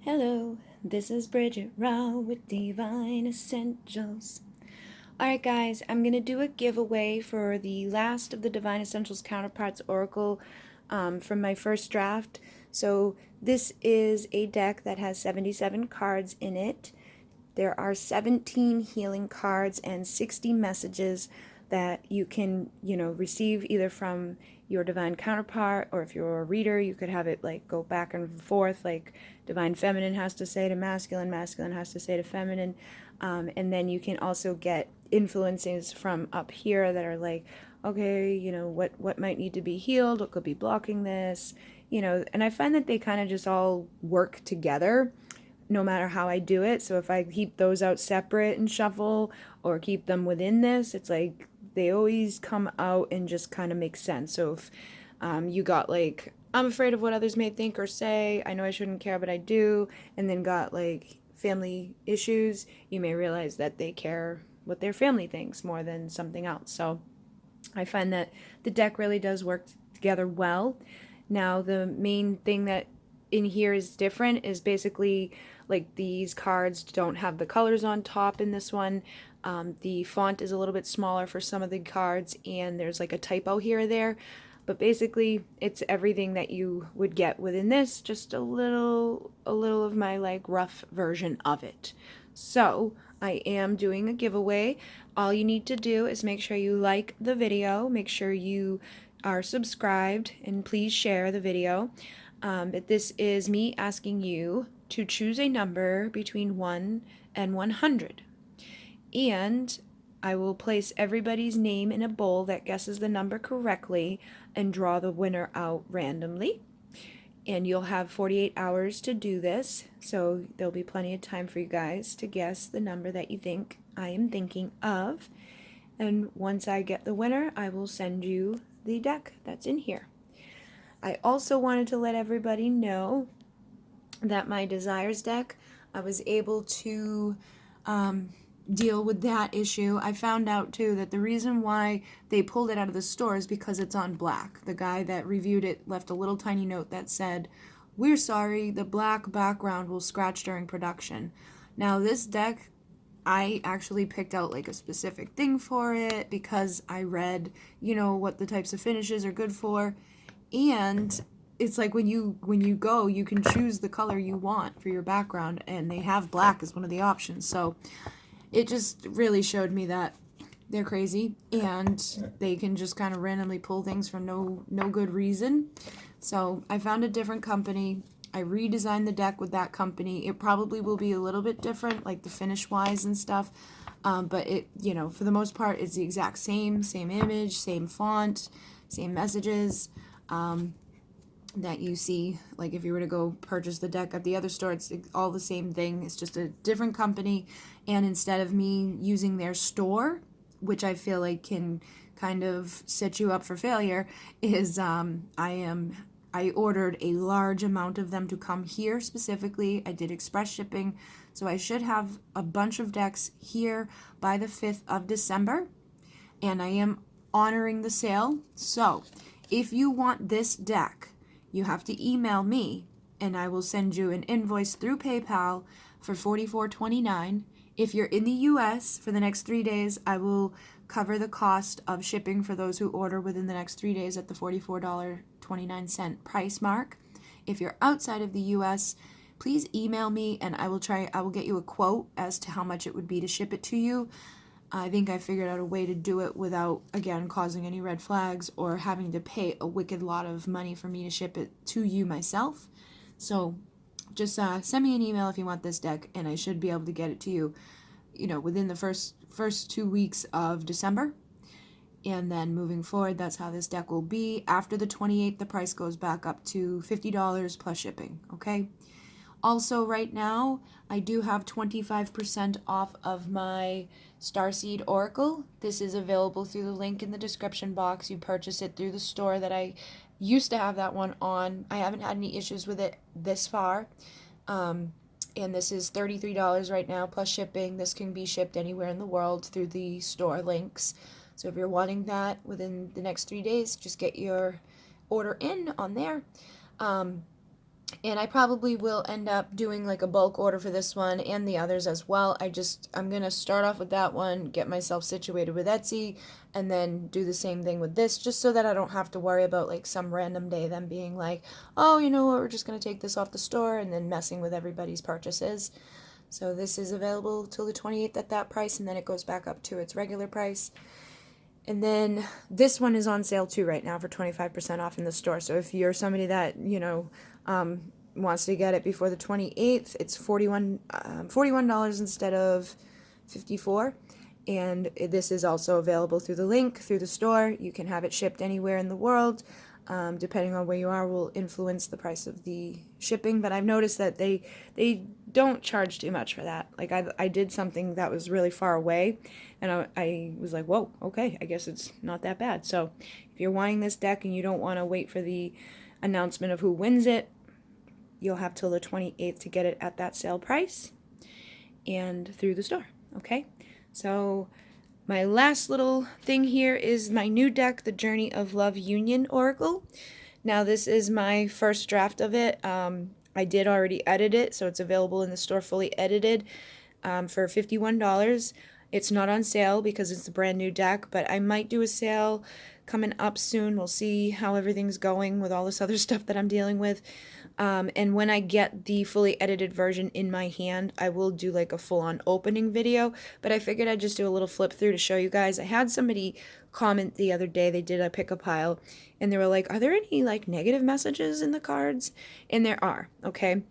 Hello, this is Bridget Rau with Divine Essentials. Alright guys, I'm going to do a giveaway for the last of the Divine Essentials Counterparts Oracle from my first draft. So this is a deck that has 77 cards in it. There are 17 healing cards and 60 messages that you can, receive either from your divine counterpart, or if you're a reader, you could have it like go back and forth, like divine feminine has to say to masculine, masculine has to say to feminine. And then you can also get influences from up here that are like, okay, what might need to be healed, what could be blocking this, and I find that they kind of just all work together no matter how I do it. So if I keep those out separate and shuffle, or keep them within this, it's like they always come out and just kind of make sense. So if you got like, I'm afraid of what others may think or say, I know I shouldn't care, but I do, and then got like family issues, you may realize that they care what their family thinks more than something else. So I find that the deck really does work together well. Now, the main thing that in here is different is basically like these cards don't have the colors on top in this one. The font is a little bit smaller for some of the cards, and there's like a typo here or there. But basically, it's everything that you would get within this, just a little of my like rough version of it. So I am doing a giveaway. All you need to do is make sure you like the video, make sure you are subscribed, and please share the video. But this is me asking you to choose a number between 1 and 100. And I will place everybody's name in a bowl that guesses the number correctly and draw the winner out randomly. And you'll have 48 hours to do this, so there'll be plenty of time for you guys to guess the number that you think I am thinking of. And once I get the winner, I will send you the deck that's in here. I also wanted to let everybody know that my Desires deck, I was able to deal with that issue. I found out too that the reason why they pulled it out of the store is because it's on black. The guy that reviewed it left a little tiny note that said, "We're sorry, the black background will scratch during production." Now this deck, I actually picked out like a specific thing for it because I read, what the types of finishes are good for. And it's like when you go, you can choose the color you want for your background, and they have black as one of the options. So it just really showed me that they're crazy and they can just kind of randomly pull things for no good reason. So I found a different company. I redesigned the deck with that company. It probably will be a little bit different, like the finish wise and stuff. But it, for the most part, it's the exact same image, same font, same messages. That you see, like if you were to go purchase the deck at the other store, it's all the same thing. It's just a different company, and instead of me using their store, which I feel like can kind of set you up for failure, is I ordered a large amount of them to come here specifically. I did express shipping, so I should have a bunch of decks here by the 5th of December, and I am honoring the sale. So if you want this deck, you have to email me, and I will send you an invoice through PayPal for $44.29. If you're in the US for the next 3 days, I will cover the cost of shipping for those who order within the next 3 days at the $44.29 price mark. If you're outside of the US, please email me, and I will get you a quote as to how much it would be to ship it to you. I think I figured out a way to do it without, again, causing any red flags or having to pay a wicked lot of money for me to ship it to you myself. So just send me an email if you want this deck, and I should be able to get it to you, within the first 2 weeks of December. And then moving forward, that's how this deck will be. After the 28th, the price goes back up to $50 plus shipping, okay? Also, right now, I do have 25% off of my Starseed Oracle. This is available through the link in the description box. You purchase it through the store that I used to have that one on. I haven't had any issues with it this far. And this is $33 right now plus shipping. This can be shipped anywhere in the world through the store links. So if you're wanting that within the next 3 days, just get your order in on there. And I probably will end up doing like a bulk order for this one and the others as well. I'm going to start off with that one, get myself situated with Etsy, and then do the same thing with this, just so that I don't have to worry about like some random day them being like, oh, you know what, we're just going to take this off the store, and then messing with everybody's purchases. So this is available till the 28th at that price, and then it goes back up to its regular price. And then this one is on sale too right now for 25% off in the store. So if you're somebody that, wants to get it before the 28th, it's $41 instead of $54. And this is also available through the link, through the store. You can have it shipped anywhere in the world. Depending on where you are, will influence the price of the shipping. But I've noticed that they don't charge too much for that. Like I did something that was really far away, and I was like, whoa, okay, I guess it's not that bad. So if you're wanting this deck and you don't want to wait for the announcement of who wins it, you'll have till the 28th to get it at that sale price and through the store. Okay, so my last little thing here is my new deck, the Journey of Love Union Oracle. Now this is my first draft of it. I did already edit it, so it's available in the store fully edited for $51. It's not on sale because it's a brand new deck, but I might do a sale coming up soon. We'll see how everything's going with all this other stuff that I'm dealing with. And when I get the fully edited version in my hand, I will do like a full-on opening video, but I figured I'd just do a little flip through to show you guys. I had somebody comment the other day, they did a pick a pile, and they were like, are there any like negative messages in the cards? And there are, okay?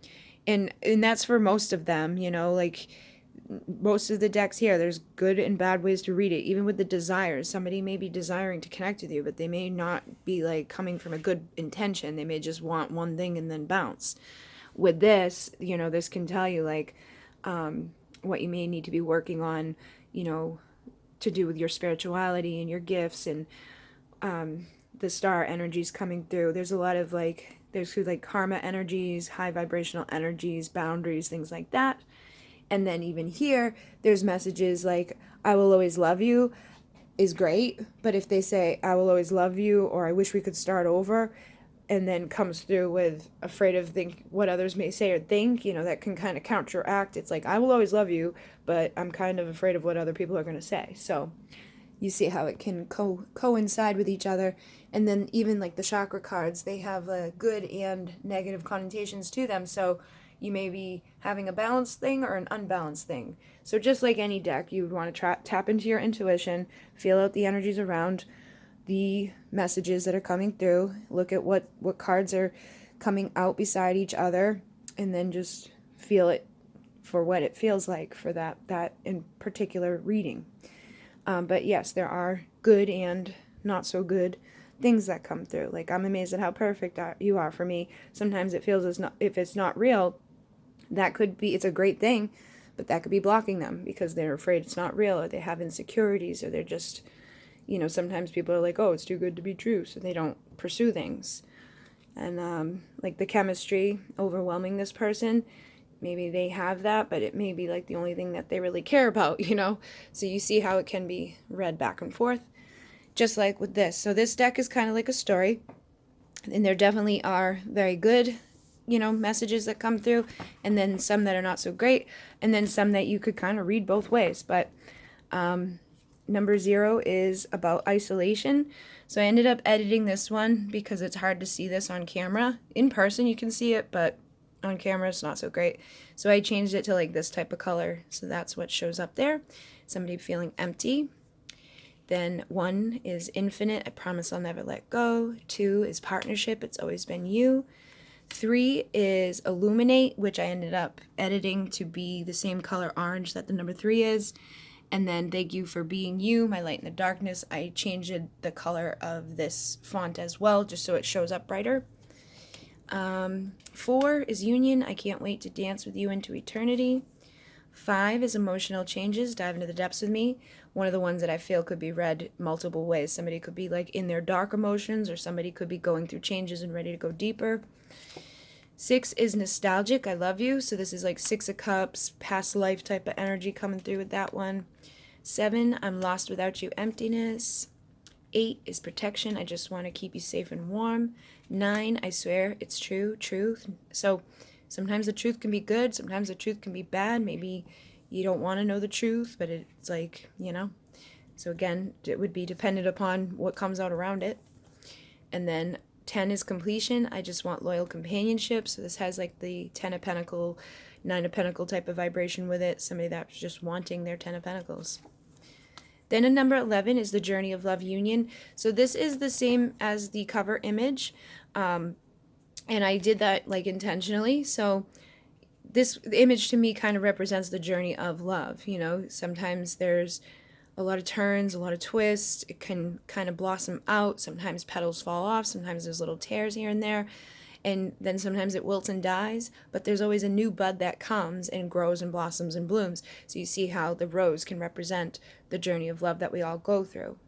And that's for most of them, like most of the decks here, there's good and bad ways to read it. Even with the desires, somebody may be desiring to connect with you, but they may not be like coming from a good intention. They may just want one thing and then bounce. With this, this can tell you like what you may need to be working on, to do with your spirituality and your gifts, and the star energies coming through. There's a lot of there's karma energies, high vibrational energies, boundaries, things like that. And then even here, there's messages like, I will always love you is great. But if they say, I will always love you, or I wish we could start over, and then comes through with afraid of what others may say or think, that can kind of counteract. It's like, I will always love you, but I'm kind of afraid of what other people are going to say. So you see how it can coincide with each other. And then even like the chakra cards, they have good and negative connotations to them. So you may be having a balanced thing or an unbalanced thing. So just like any deck, you would want to tap into your intuition, feel out the energies around the messages that are coming through, look at what cards are coming out beside each other, and then just feel it for what it feels like for that in particular reading. But yes, there are good and not so good things that come through. Like, I'm amazed at how perfect you are for me. Sometimes it feels if it's not real, that could be, it's a great thing, but that could be blocking them because they're afraid it's not real, or they have insecurities, or they're just, sometimes people are like, oh, it's too good to be true, so they don't pursue things. And like the chemistry overwhelming this person, maybe they have that, but it may be like the only thing that they really care about, So you see how it can be read back and forth, just like with this. So this deck is kind of like a story, and there definitely are very good messages that come through, and then some that are not so great, and then some that you could kind of read both ways. But number 0 is about isolation. So I ended up editing this one because it's hard to see this on camera. In person you can see it, but on camera it's not so great. So I changed it to like this type of color. So that's what shows up there. Somebody feeling empty. Then 1 is infinite. I promise I'll never let go. 2 is partnership. It's always been you. 3 is illuminate, which I ended up editing to be the same color orange that the number 3 is. And then thank you for being you, my light in the darkness. I changed the color of this font as well, just so it shows up brighter. 4 is union. I can't wait to dance with you into eternity. 5 is emotional changes. Dive into the depths with me. One of the ones that I feel could be read multiple ways. Somebody could be like in their dark emotions, or somebody could be going through changes and ready to go deeper. 6 is nostalgic. I love you. So this is like 6 of Cups, past life type of energy coming through with that one. 7, I'm lost without you, emptiness. 8 is protection. I just want to keep you safe and warm. 9, I swear it's true, truth. So sometimes the truth can be good, sometimes the truth can be bad. Maybe you don't want to know the truth, but it's like, So again, it would be dependent upon what comes out around it. And then 10 is completion. I just want loyal companionship. So this has like the 10 of Pentacle, 9 of Pentacle type of vibration with it. Somebody that's just wanting their 10 of Pentacles. Then in number 11 is the Journey of Love Union. So this is the same as the cover image. And I did that like intentionally. So this image to me kind of represents the journey of love. Sometimes there's a lot of turns, a lot of twists. It can kind of blossom out. Sometimes petals fall off. Sometimes there's little tears here and there. And then sometimes it wilts and dies, but there's always a new bud that comes and grows and blossoms and blooms. So you see how the rose can represent the journey of love that we all go through.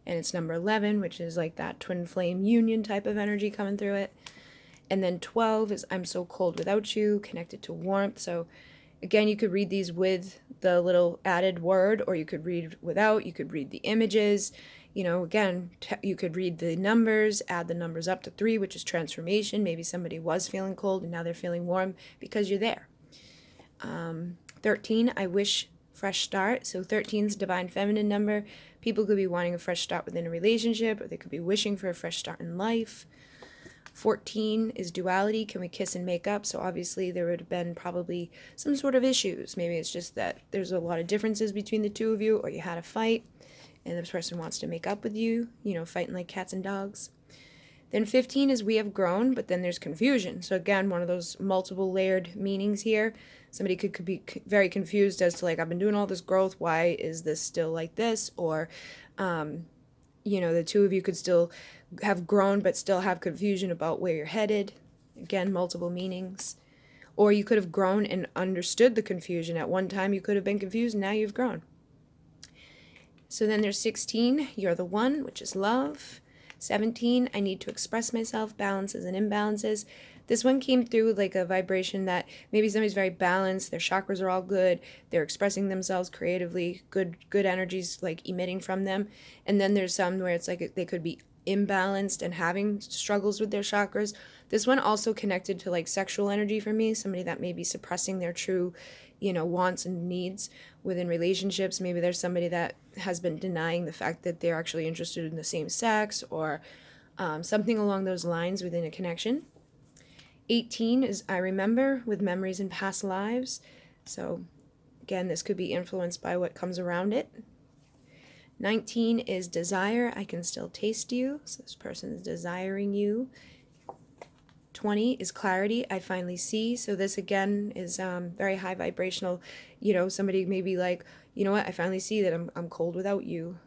And it's number 11, which is like that twin flame union type of energy coming through it. And then 12 is I'm so cold without you, connected to warmth. So again, you could read these with the little added word, or you could read without. You could read the images. Again, you could read the numbers, add the numbers up to 3, which is transformation. Maybe somebody was feeling cold and now they're feeling warm because you're there. 13, I wish fresh start. So 13 is divine feminine number. People could be wanting a fresh start within a relationship, or they could be wishing for a fresh start in life. 14 is duality. Can we kiss and make up? So obviously there would have been probably some sort of issues. Maybe it's just that there's a lot of differences between the two of you, or you had a fight and this person wants to make up with you, fighting like cats and dogs. Then 15 is we have grown, but then there's confusion. So again, one of those multiple layered meanings here. Somebody could be very confused as to like, I've been doing all this growth. Why is this still like this? Or, the two of you could still have grown, but still have confusion about where you're headed. Again, multiple meanings. Or you could have grown and understood the confusion. At one time you could have been confused, and now you've grown. So then there's 16, you're the one, which is love. 17, I need to express myself, balances and imbalances. This one came through like a vibration that maybe somebody's very balanced, their chakras are all good, they're expressing themselves creatively, good energies like emitting from them. And then there's some where it's like they could be imbalanced and having struggles with their chakras. This one also connected to like sexual energy for me, somebody that may be suppressing their true wants and needs within relationships. Maybe there's somebody that has been denying the fact that they're actually interested in the same sex, or something along those lines within a connection. 18 is I remember, with memories in past lives. So again, this could be influenced by what comes around it. 19 is desire, I can still taste you. So this person is desiring you. 20 is clarity, I finally see. So this again is very high vibrational. Somebody may be like, you know what, I finally see that I'm cold without you.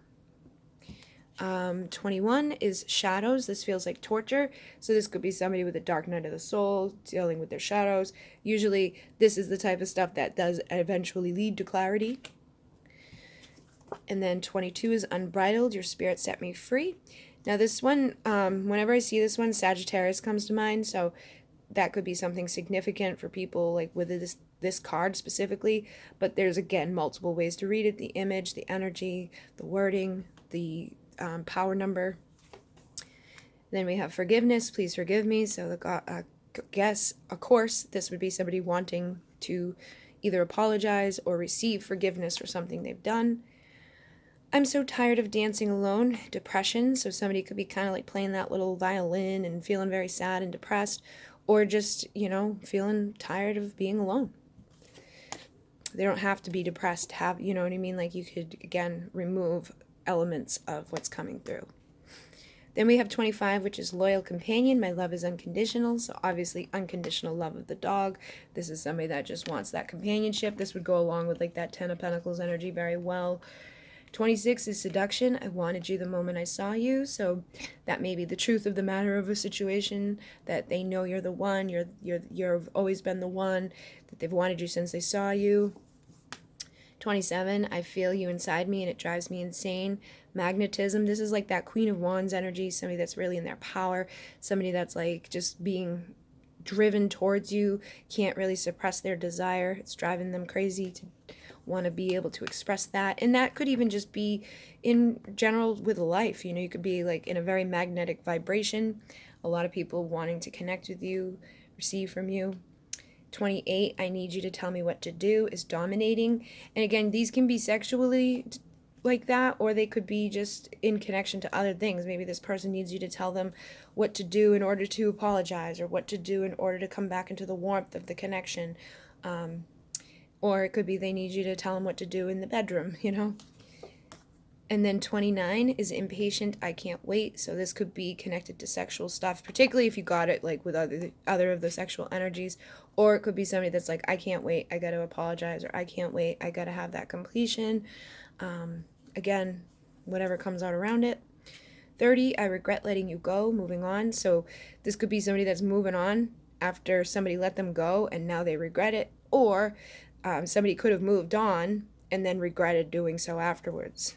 21 is shadows. This feels like torture. So this could be somebody with a dark night of the soul, dealing with their shadows. Usually this is the type of stuff that does eventually lead to clarity. And then 22 is unbridled, your spirit set me free. Now this one, whenever I see this one, Sagittarius comes to mind. So that could be something significant for people like with this card specifically. But there's, again, multiple ways to read it. The image, the energy, the wording, the power number. Then we have forgiveness, please forgive me. So the guess, of course, this would be somebody wanting to either apologize or receive forgiveness for something they've done. I'm so tired of dancing alone, depression. So somebody could be kind of like playing that little violin and feeling very sad and depressed, or just, feeling tired of being alone. They don't have to be depressed to have, you know what I mean? Like you could, again, remove elements of what's coming through. Then we have 25, which is loyal companion. My love is unconditional. So obviously unconditional love of the dog. This is somebody that just wants that companionship. This would go along with like that 10 of Pentacles energy very well. 26 is seduction. I wanted you the moment I saw you. So that may be the truth of the matter of a situation, that they know you're the one, you've always been the one, that they've wanted you since they saw you. 27, I feel you inside me and it drives me insane. Magnetism. This is like that Queen of Wands energy, somebody that's really in their power, somebody that's like just being driven towards you, can't really suppress their desire. It's driving them crazy to want to be able to express that. And that could even just be in general with life. You know, you could be like in a very magnetic vibration, a lot of people wanting to connect with you, receive from you. 28, I need you to tell me what to do, is dominating. And again, these can be sexually like that, or they could be just in connection to other things. Maybe this person needs you to tell them what to do in order to apologize, or what to do in order to come back into the warmth of the connection. Or it could be they need you to tell them what to do in the bedroom, you know. And then 29 is impatient, I can't wait. So this could be connected to sexual stuff, particularly if you got it like with other of the sexual energies. Or it could be somebody that's like, I can't wait, I got to apologize, or I can't wait, I got to have that completion. Again, whatever comes out around it. 30, I regret letting you go, moving on. So this could be somebody that's moving on after somebody let them go and now they regret it. Or somebody could have moved on and then regretted doing so afterwards.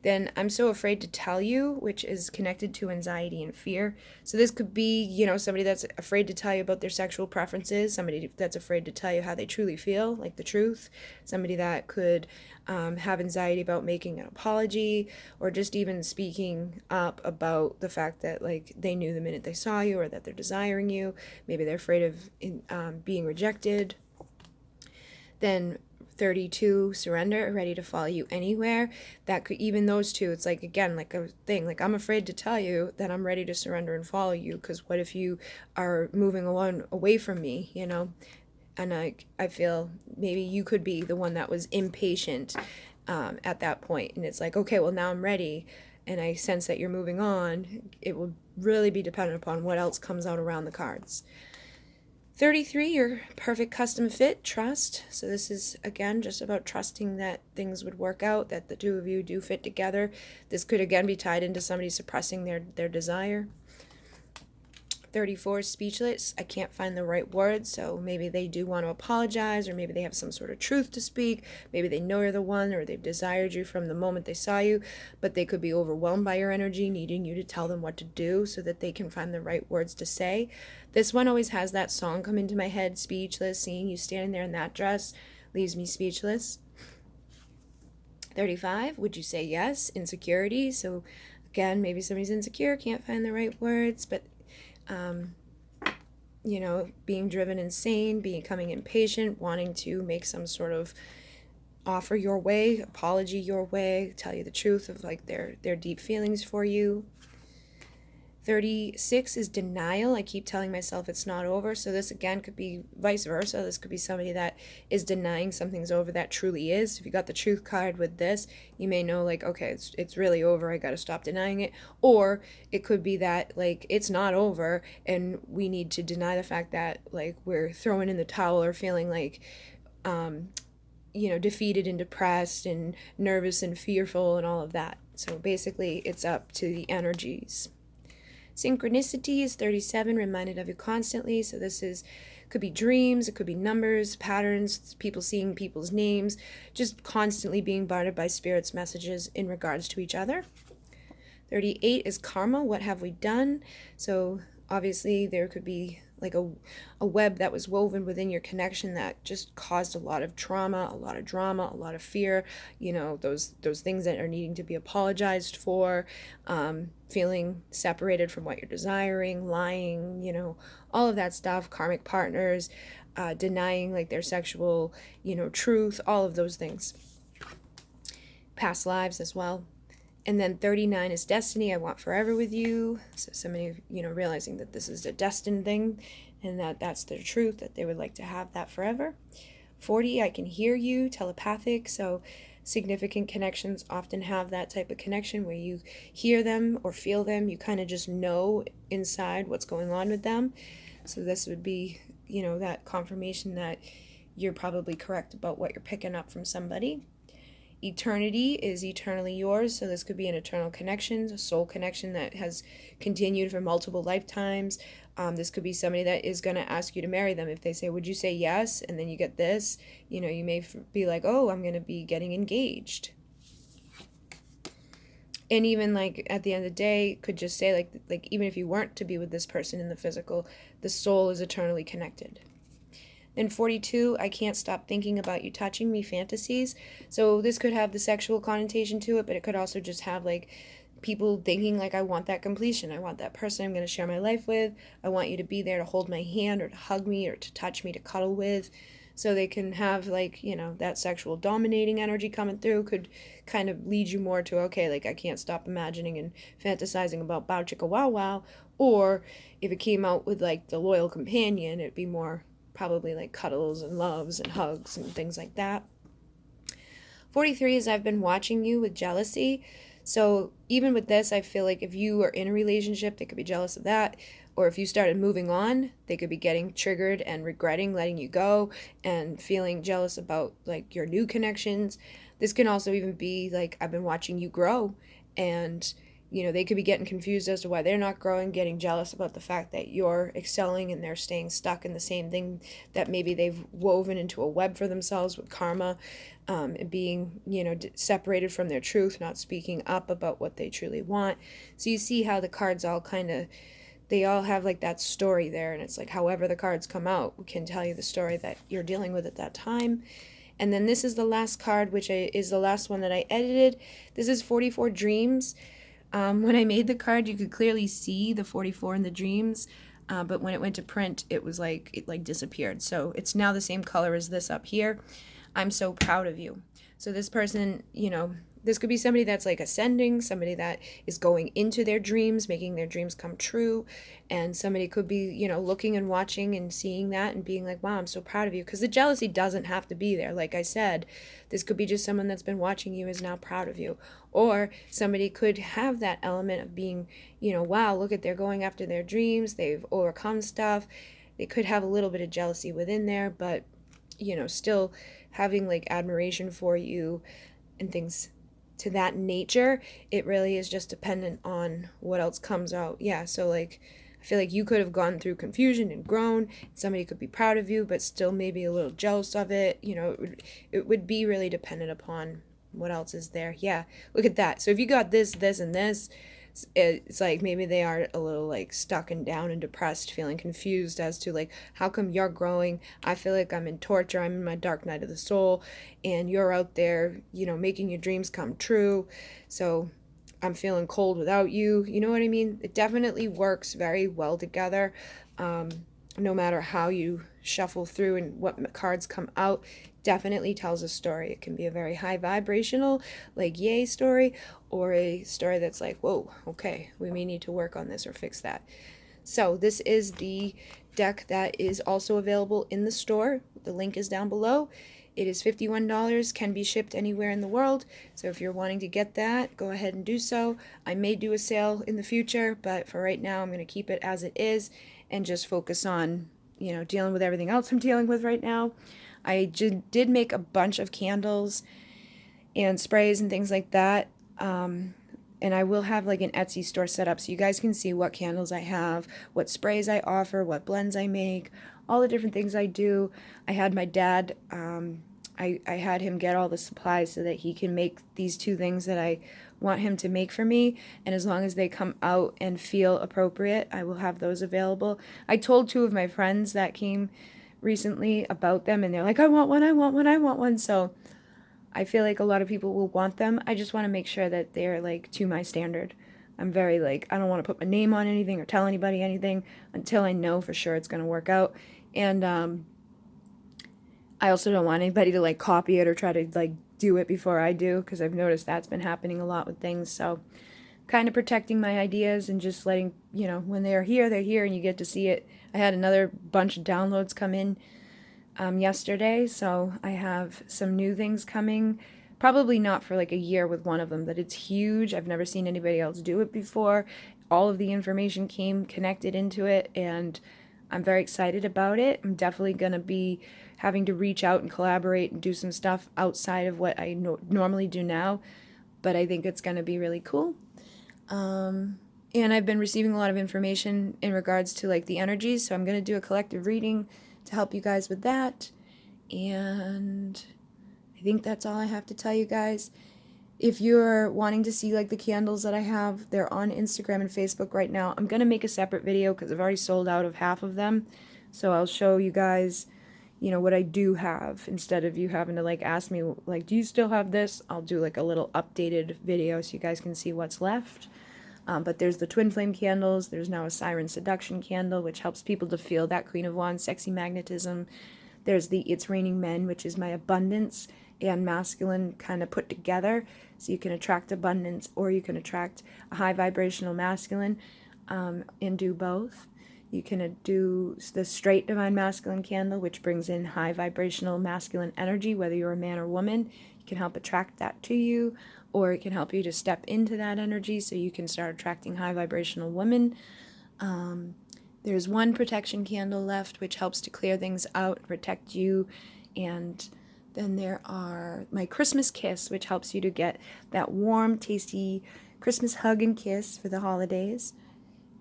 Then I'm so afraid to tell you, which is connected to anxiety and fear. So this could be, you know, somebody that's afraid to tell you about their sexual preferences, somebody that's afraid to tell you how they truly feel, like the truth, somebody that could have anxiety about making an apology, or just even speaking up about the fact that like they knew the minute they saw you, or that they're desiring you. Maybe they're afraid of being rejected. Then 32, surrender, ready to follow you anywhere. That could, even those two, it's like, again, like a thing, like I'm afraid to tell you that I'm ready to surrender and follow you, because what if you are moving along away from me, you know? And I feel maybe you could be the one that was impatient at that point, and it's like, okay, well now I'm ready, and I sense that you're moving on. It will really be dependent upon what else comes out around the cards. 33, your perfect custom fit, trust. So this is, again, just about trusting that things would work out, that the two of you do fit together. This could, again, be tied into somebody suppressing their desire. 34, speechless. I can't find the right words, so maybe they do want to apologize, or maybe they have some sort of truth to speak. Maybe they know you're the one, or they've desired you from the moment they saw you, but they could be overwhelmed by your energy, needing you to tell them what to do so that they can find the right words to say. This one always has that song come into my head, Speechless. Seeing you standing there in that dress leaves me speechless. 35, would you say yes? Insecurity. So again, maybe somebody's insecure, can't find the right words, but you know, being driven insane, becoming impatient, wanting to make some sort of offer your way, apology your way, tell you the truth of like their deep feelings for you. 36 is denial. I keep telling myself it's not over. So this again could be vice versa. This could be somebody that is denying something's over that truly is. If you got the truth card with this, you may know like, okay, it's really over. I got to stop denying it. Or it could be that like it's not over and we need to deny the fact that like we're throwing in the towel, or feeling like you know, defeated and depressed and nervous and fearful and all of that. So basically it's up to the energies. Synchronicity is 37, reminded of you constantly. So this is, could be dreams, it could be numbers, patterns, people seeing people's names, just constantly being bombarded by spirit's messages in regards to each other. 38 is karma, what have we done? So obviously there could be like a web that was woven within your connection that just caused a lot of trauma, a lot of drama, a lot of fear, you know, those things that are needing to be apologized for, feeling separated from what you're desiring, lying, you know, all of that stuff, karmic partners, denying like their sexual, you know, truth, all of those things. Past lives as well. And then 39 is destiny, I want forever with you. So somebody, you know, realizing that this is a destined thing and that that's their truth, that they would like to have that forever. 40, I can hear you, telepathic. So significant connections often have that type of connection where you hear them or feel them. You kind of just know inside what's going on with them. So this would be, you know, that confirmation that you're probably correct about what you're picking up from somebody. Eternity is eternally yours, so this could be an eternal connection, a soul connection that has continued for multiple lifetimes. This could be somebody that is going to ask you to marry them. If they say, would you say yes? And then you get this, you know, you may be like, oh, I'm going to be getting engaged. And even like at the end of the day, could just say like even if you weren't to be with this person in the physical, the soul is eternally connected. Then 42, I can't stop thinking about you touching me fantasies. So this could have the sexual connotation to it, but it could also just have like people thinking like, I want that completion. I want that person I'm going to share my life with. I want you to be there to hold my hand or to hug me or to touch me, to cuddle with. So they can have like, you know, that sexual dominating energy coming through could kind of lead you more to, okay, like I can't stop imagining and fantasizing about bow chicka wow wow. Or if it came out with like the loyal companion, it'd be more probably like cuddles and loves and hugs and things like that. 43 is I've been watching you with jealousy. So even with this, I feel like if you are in a relationship, they could be jealous of that. Or if you started moving on, they could be getting triggered and regretting letting you go and feeling jealous about like your new connections. This can also even be like, I've been watching you grow, and you know, they could be getting confused as to why they're not growing, getting jealous about the fact that you're excelling and they're staying stuck in the same thing that maybe they've woven into a web for themselves with karma, and being, you know, separated from their truth, not speaking up about what they truly want. So you see how the cards all kind of, they all have like that story there, and it's like however the cards come out can tell you the story that you're dealing with at that time. And then this is the last card, which is the last one that I edited. This is 44 Dreams. When I made the card, you could clearly see the 44 in the dreams, but when it went to print, it was like, it like disappeared. So it's now the same color as this up here. I'm so proud of you. So this person, you know, this could be somebody that's like ascending, somebody that is going into their dreams, making their dreams come true. And somebody could be, you know, looking and watching and seeing that and being like, wow, I'm so proud of you. Because the jealousy doesn't have to be there. Like I said, this could be just someone that's been watching you is now proud of you. Or somebody could have that element of being, you know, wow, look at, they're going after their dreams, they've overcome stuff. They could have a little bit of jealousy within there, but, you know, still having like admiration for you and things to that nature. It really is just dependent on what else comes out. Yeah, so like I feel like you could have gone through confusion and grown. Somebody could be proud of you, but still maybe a little jealous of it. You know, it would be really dependent upon what else is there. Yeah, look at that. So if you got this, this, and this, it's like maybe they are a little like stuck and down and depressed, feeling confused as to like, how come you're growing? I feel like I'm in torture, I'm in my dark night of the soul, and you're out there, you know, making your dreams come true. So I'm feeling cold without you. You know what I mean? It definitely works very well together. No matter how you shuffle through and what cards come out, definitely tells a story. It can be a very high vibrational, like yay story, or a story that's like, whoa, okay, we may need to work on this or fix that. So this is the deck that is also available in the store. The link is down below. It is $51, can be shipped anywhere in the world. So if you're wanting to get that, go ahead and do so. I may do a sale in the future, but for right now, I'm going to keep it as it is and just focus on, you know, dealing with everything else I'm dealing with right now. I did make a bunch of candles and sprays and things like that. And I will have like an Etsy store set up so you guys can see what candles I have, what sprays I offer, what blends I make, all the different things I do. I had my dad, I had him get all the supplies so that he can make these two things that I want him to make for me. And as long as they come out and feel appropriate, I will have those available. I told two of my friends that came recently about them, and they're like, I want one, I want one, I want one. So I feel like a lot of people will want them. I just want to make sure that they're like to my standard. I'm very like, I don't want to put my name on anything or tell anybody anything until I know for sure it's going to work out. And I also don't want anybody to like copy it or try to like do it before I do, because I've noticed that's been happening a lot with things. So kind of protecting my ideas and just letting, you know, when they're here and you get to see it. I had another bunch of downloads come in yesterday, so I have some new things coming. Probably not for like a year with one of them, but it's huge. I've never seen anybody else do it before. All of the information came connected into it, and I'm very excited about it. I'm definitely going to be having to reach out and collaborate and do some stuff outside of what I normally do now, but I think it's going to be really cool. And I've been receiving a lot of information in regards to like the energies, so I'm going to do a collective reading to help you guys with that. And I think that's all I have to tell you guys. If you're wanting to see like the candles that I have, they're on Instagram and Facebook right now. I'm going to make a separate video because I've already sold out of half of them. So I'll show you guys, you know, what I do have. Instead of you having to like ask me like, do you still have this? I'll do like a little updated video so you guys can see what's left. But there's the twin flame candles. There's now a siren seduction candle, which helps people to feel that Queen of Wands sexy magnetism. There's the It's Raining Men, which is my abundance and masculine kind of put together. So you can attract abundance, or you can attract a high vibrational masculine, and do both. You can do the straight divine masculine candle, which brings in high vibrational masculine energy, whether you're a man or woman. You can help attract that to you, or it can help you to step into that energy so you can start attracting high vibrational women. There's one protection candle left, which helps to clear things out, protect you. And then there are my Christmas kiss, which helps you to get that warm, tasty Christmas hug and kiss for the holidays.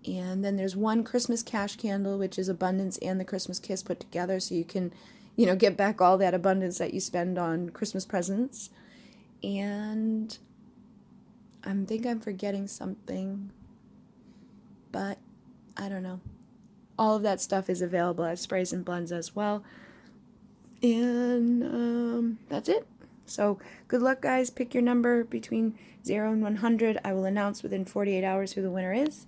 And then there's one Christmas cash candle, which is abundance and the Christmas kiss put together, so you can, you know, get back all that abundance that you spend on Christmas presents. And I think I'm forgetting something, but I don't know. All of that stuff is available as sprays and blends as well. And that's it. So good luck, guys. Pick your number between 0 and 100. I will announce within 48 hours who the winner is.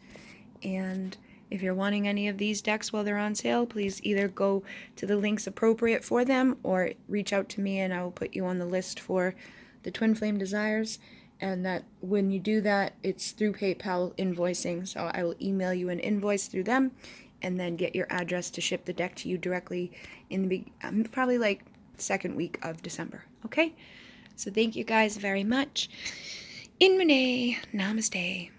And if you're wanting any of these decks while they're on sale, please either go to the links appropriate for them or reach out to me and I will put you on the list for the Twin Flame Desires. And that when you do that, it's through PayPal invoicing. So I will email you an invoice through them and then get your address to ship the deck to you directly in the probably like second week of December. Okay? So thank you guys very much. In Renee, namaste.